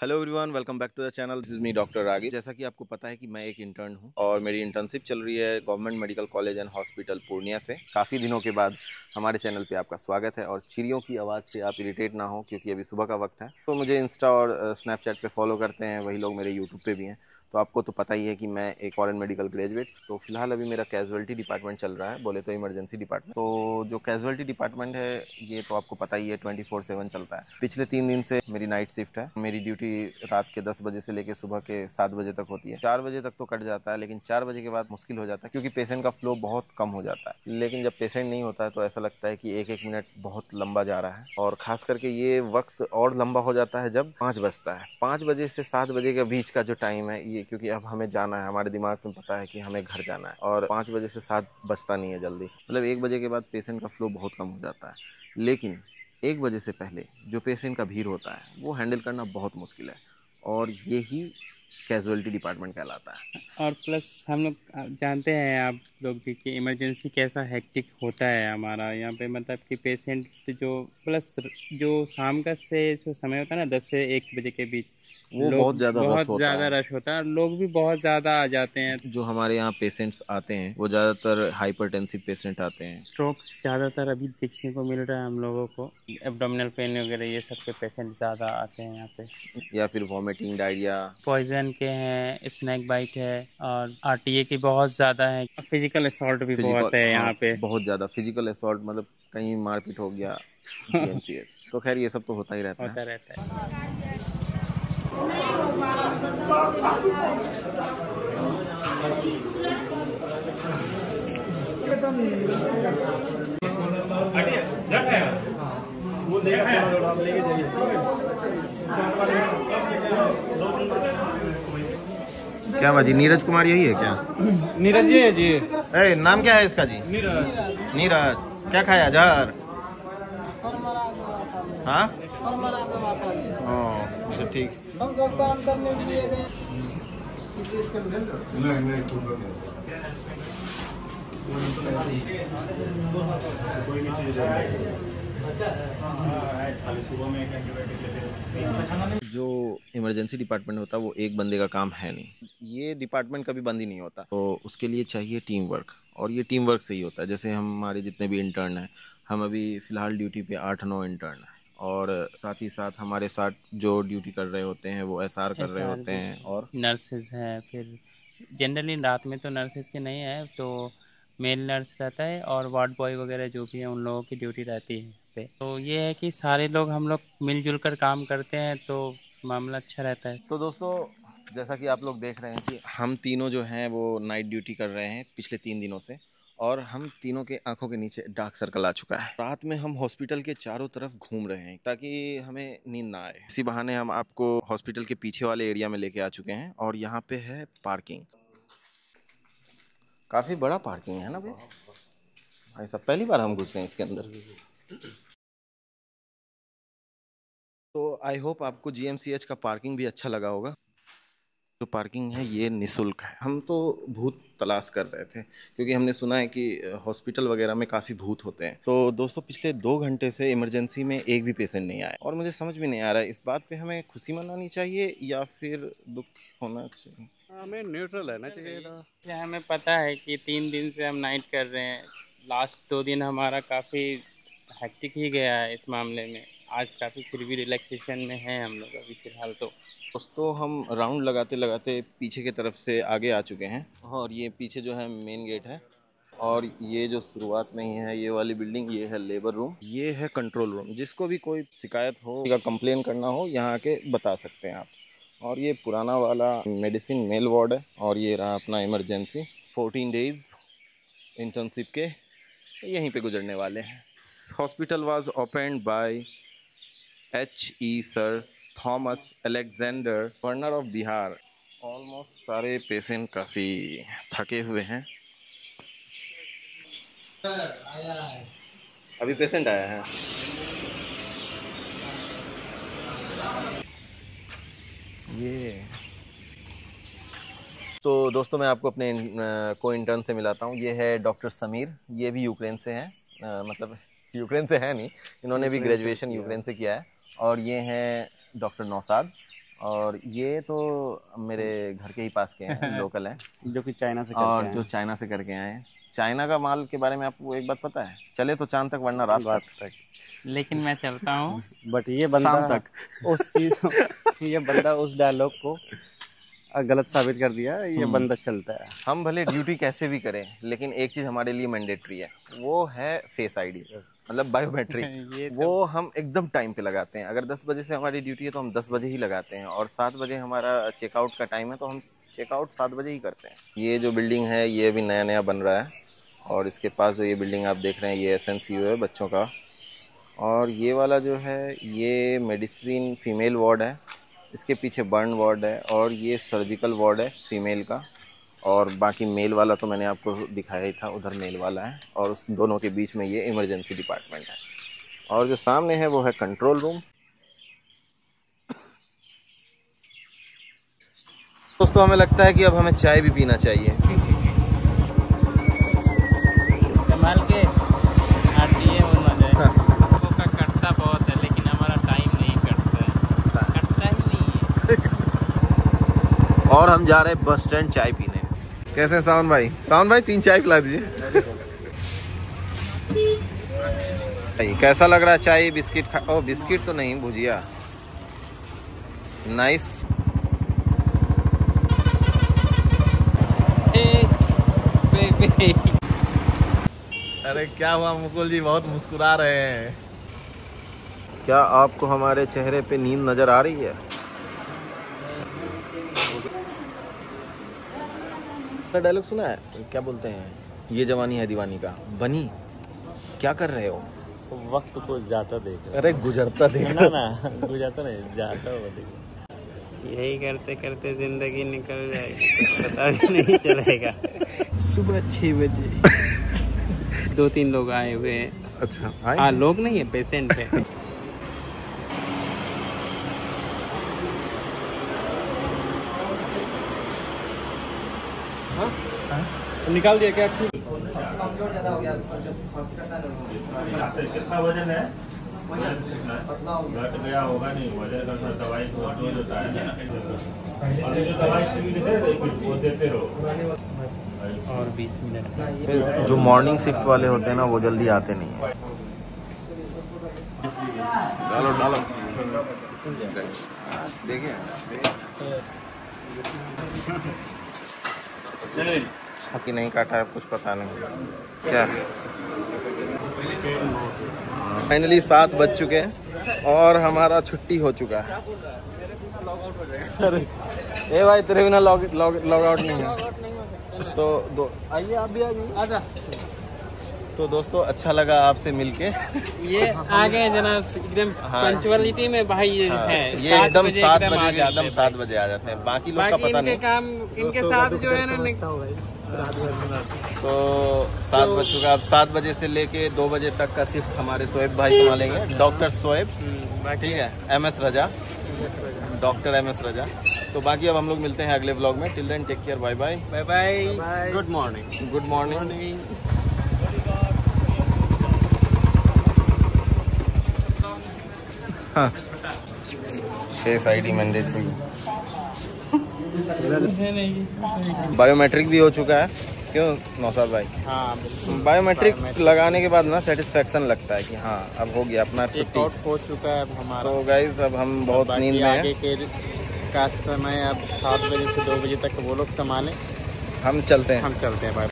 Hello everyone, welcome back to the channel. This is me doctor Ragi. जैसा कि आपको पता है कि मैं एक इंटर्न हूं और मेरी इंटर्नशिप चल रही है government medical college and hospital Purnia से। काफ़ी दिनों के बाद हमारे चैनल पे आपका स्वागत है और चिड़ियों की आवाज़ से आप इरिटेट ना हो क्योंकि अभी सुबह का वक्त है। तो मुझे इंस्टा और स्नैपचैट पे फॉलो करते हैं वही लोग मेरे यूट्यूब पे भी हैं। तो आपको तो पता ही है कि मैं एक फॉरेन मेडिकल ग्रेजुएट। तो फिलहाल अभी मेरा कैजुअलिटी डिपार्टमेंट चल रहा है, बोले तो इमरजेंसी डिपार्टमेंट। तो जो कैजुअलिटी डिपार्टमेंट है ये तो आपको पता ही है 24/7 चलता है। पिछले 3 दिन से मेरी नाइट शिफ्ट है। मेरी ड्यूटी रात के 10 बजे से लेकर सुबह के 7 बजे तक होती है। 4 बजे तक तो कट जाता है, लेकिन 4 बजे के बाद मुश्किल हो जाता है क्योंकि पेशेंट का फ्लो बहुत कम हो जाता है। लेकिन जब पेशेंट नहीं होता है तो ऐसा लगता है कि एक एक मिनट बहुत लंबा जा रहा है, और खास करके ये वक्त और लंबा हो जाता है जब 5 बजता है। 5 बजे से 7 बजे के बीच का जो टाइम है ये, क्योंकि अब हमें जाना है, हमारे दिमाग में पता है कि हमें घर जाना है, और 5 बजे से 7 बजता नहीं है जल्दी। मतलब 1 बजे के बाद पेशेंट का फ्लो बहुत कम हो जाता है। लेकिन 1 बजे से पहले जो पेशेंट का भीड़ होता है वो हैंडल करना बहुत मुश्किल है, और यही कैजुअलिटी डिपार्टमेंट कहलाता है। और प्लस हम लोग जानते हैं आप लोग भी कि इमरजेंसी कैसा हेक्टिक होता है हमारा यहाँ पे। मतलब कि पेशेंट जो प्लस जो शाम का से जो समय होता है ना 10 से 1 बजे के बीच, वो लोग बहुत ज़्यादा रश बहुत होता ज़्यादा है। रश होता है और लोग भी बहुत ज़्यादा आ जाते हैं। जो हमारे यहाँ पेशेंट्स आते हैं वो ज़्यादातर हाइपरटेंसिव पेशेंट आते हैं, स्ट्रोक्स ज़्यादातर अभी देखने को मिल रहा है हम लोगों को। एब्डोमिनल पेन वगैरह ये सब के पेशेंट ज़्यादा आते हैं यहाँ पे। या फिर वॉमिटिंग, डायरिया। पॉइजन के हैं, स्नैक बाइट है, और आरटीए की बहुत ज़्यादा है। फिजिकल असॉल्ट भी फिजिकल, बहुत है हाँ, यहाँ पे। बहुत ज़्यादा फिजिकल असॉल्ट, मतलब कहीं मारपीट हो गया, जीएमसीएच। तो खैर ये सब तो होता ही रहता है। होता रहता है। क्या बाजी, नीरज कुमार यही है क्या? नीरज जी है जी। नाम क्या है इसका जी? नीरज। नीरज। क्या खाया जहर? हाँ, अच्छा ठीक। हम सब काम करने के लिए गए। जो इमरजेंसी डिपार्टमेंट होता है वो एक बंदे का काम है नहीं, ये डिपार्टमेंट कभी बंद ही नहीं होता। तो उसके लिए चाहिए टीम वर्क, और ये टीम वर्क से ही होता है। जैसे हमारे जितने भी इंटर्न हैं, हम अभी फ़िलहाल ड्यूटी पे 8-9 इंटर्न हैं, और साथ ही साथ हमारे साथ जो ड्यूटी कर रहे होते हैं वो एसआर कर रहे एसआर होते भी हैं। और नर्सेज है, फिर जनरली रात में तो नर्सेज के नहीं है, तो मेल नर्स रहता है और वार्ड बॉय वगैरह जो भी है उन लोगों की ड्यूटी रहती है पे। तो ये है कि सारे लोग हम लोग मिलजुल कर काम करते हैं तो मामला अच्छा रहता है। तो दोस्तों, जैसा कि आप लोग देख रहे हैं कि हम तीनों जो हैं वो नाइट ड्यूटी कर रहे हैं पिछले 3 दिनों से, और हम तीनों के आंखों के नीचे डार्क सर्कल आ चुका है। रात में हम हॉस्पिटल के चारों तरफ घूम रहे हैं ताकि हमें नींद ना आए। इसी बहाने हम आपको हॉस्पिटल के पीछे वाले एरिया में लेके आ चुके हैं, और यहाँ पे है पार्किंग। काफ़ी बड़ा पार्किंग है ना भाई? भाई साहब, पहली बार हम घुसे हैं इसके अंदर। तो आई होप आपको जीएमसीएच का पार्किंग भी अच्छा लगा होगा। जो पार्किंग है ये निशुल्क है। हम तो भूत तलाश कर रहे थे क्योंकि हमने सुना है कि हॉस्पिटल वगैरह में काफ़ी भूत होते हैं। तो दोस्तों, पिछले 2 घंटे से इमरजेंसी में एक भी पेशेंट नहीं आया, और मुझे समझ में नहीं आ रहा है इस बात पे हमें खुशी मनानी चाहिए या फिर दुख होना चाहिए। हमें न्यूट्रल रहना चाहिए था। क्या हमें पता है कि 3 दिन से हम नाइट कर रहे हैं। लास्ट 2 दिन हमारा काफ़ी हेक्टिक ही गया है इस मामले में। आज काफ़ी फिर भी रिलैक्सेशन में हैं हम लोग अभी फ़िलहाल तो। दोस्तों, हम राउंड लगाते लगाते पीछे की तरफ से आगे आ चुके हैं, और ये पीछे जो है मेन गेट है, और ये जो शुरुआत में ही है ये वाली बिल्डिंग, ये है लेबर रूम, ये है कंट्रोल रूम। जिसको भी कोई शिकायत हो या कंप्लेन करना हो यहाँ आके बता सकते हैं आप। और ये पुराना वाला मेडिसिन मेल वार्ड है, और ये रहा अपना इमरजेंसी। 14 डेज इंटर्नशिप के यहीं पे गुजरने वाले हैं। Hospital was opened by H.E. Sir Thomas Alexander Werner of Bihar. Almost सारे पेशेंट काफ़ी थके हुए हैं। अभी पेशेंट आया है। ये तो दोस्तों, मैं आपको अपने को इंटर्न से मिलाता हूँ। ये है डॉक्टर समीर, ये भी यूक्रेन से हैं। मतलब यूक्रेन से है नहीं, इन्होंने भी ग्रेजुएशन यूक्रेन से किया है। और ये हैं डॉक्टर नौसाद, और ये तो मेरे घर के ही पास के हैं, लोकल हैं, जो कि चाइना से और करके जो चाइना से करके आए हैं। चाइना का माल के बारे में आपको एक बात पता है, चले तो चांद तक वरना रात तक। लेकिन मैं चलता हूँ बट ये बंदा शाम तक उस चीज ये बंदा उस डायलॉग को गलत साबित कर दिया। ये बंदा चलता है। हम भले ड्यूटी कैसे भी करें, लेकिन एक चीज़ हमारे लिए मैंडेटरी है, वो है फेस आईडी, मतलब बायोमेट्रिक। वो हम एकदम टाइम पे लगाते हैं। अगर 10 बजे से हमारी ड्यूटी है तो हम 10 बजे ही लगाते हैं, और 7 बजे हमारा चेकआउट का टाइम है तो हम चेकआउट 7 बजे ही करते हैं। ये जो बिल्डिंग है ये अभी नया नया बन रहा है, और इसके पास जो ये बिल्डिंग आप देख रहे हैं ये SNCU है बच्चों का, और ये वाला जो है ये मेडिसिन फीमेल वार्ड है, इसके पीछे बर्न वार्ड है, और ये सर्जिकल वार्ड है फीमेल का, और बाकी मेल वाला तो मैंने आपको दिखाया ही था, उधर मेल वाला है, और उस दोनों के बीच में ये इमरजेंसी डिपार्टमेंट है, और जो सामने है वो है कंट्रोल रूम। दोस्तों हमें लगता है कि अब हमें चाय भी पीना चाहिए। संभाल के आती है और ना जाए। लोगों का कटता बहुत है, लेकिन हमारा टाइम नहीं कटता है, कटता ही नहीं है। और हम जा रहे हैं बस स्टैंड चाय पीने। कैसे हैं सावन भाई? सावन भाई 3 चाय पिला दीजिए। कैसा लग रहा है चाय? बिस्किट ओ बिस्किट तो नहीं, भुजिया। नाइस। अरे क्या हुआ मुकुल जी, बहुत मुस्कुरा रहे हैं। क्या आपको हमारे चेहरे पे नींद नजर आ रही है? डायलॉग सुना है? क्या बोलते हैं, ये जवानी है दीवानी का। बनी क्या कर रहे हो? वक्त को जाता देख। अरे गुजरता देख। ना गुजरता नहीं, जाता हुआ देख। यही करते करते जिंदगी निकल जाएगी, कुछ पता भी नहीं चलेगा। सुबह 6 बजे 2-3 लोग आए हुए हैं। अच्छा हाँ, लोग नहीं है, पेशेंट है। निकाल दिया क्या? कितना वजन है? घट गया होगा नहीं, वजन का दवाई तो रोज होता है ना। अभी जो दवाई वो देते रहो। और 20 मिनट। जो मॉर्निंग शिफ्ट वाले होते हैं ना वो जल्दी आते नहीं है। डालो डालो, देखिए कि नहीं काटा है, कुछ पता नहीं क्या। फाइनली 7 बज चुके हैं और हमारा छुट्टी हो चुका है। ए भाई तेरे बिना लॉग आउट नहीं है तो आइए आप भी आइए। तो दोस्तों अच्छा लगा आपसे मिलके। ये आ गए जनाब एकदम पंचुअलिटी में भाई। ये है ये एकदम 7 बजे आ जाते हैं। बाकी लोग का पता नहीं। काम इनके साथ जो है ना, तो 7 बज चुका। अब 7 बजे से लेके 2 बजे तक का शिफ्ट हमारे शोएब भाई संभालेंगे, डॉक्टर शोएब, ठीक है, MS रजा, डॉक्टर MS रजा। तो बाकी अब हम लोग मिलते हैं अगले व्लॉग में। Till then take care, bye bye bye bye, good morning. Good morning. Face ID mandatory, biometric भी हो चुका है। क्यों नौशाद भाई? हाँ, बायोमेट्रिक लगाने के बाद ना सेटिस्फेक्शन लगता है कि हाँ अब हो गया अपना छुट्टी हो चुका है हमारा। तो गाइज अब हम बहुत नींद में आगे के का समय अब 7 बजे से 2 बजे तक वो लोग संभालें। हम चलते हैं। भाई।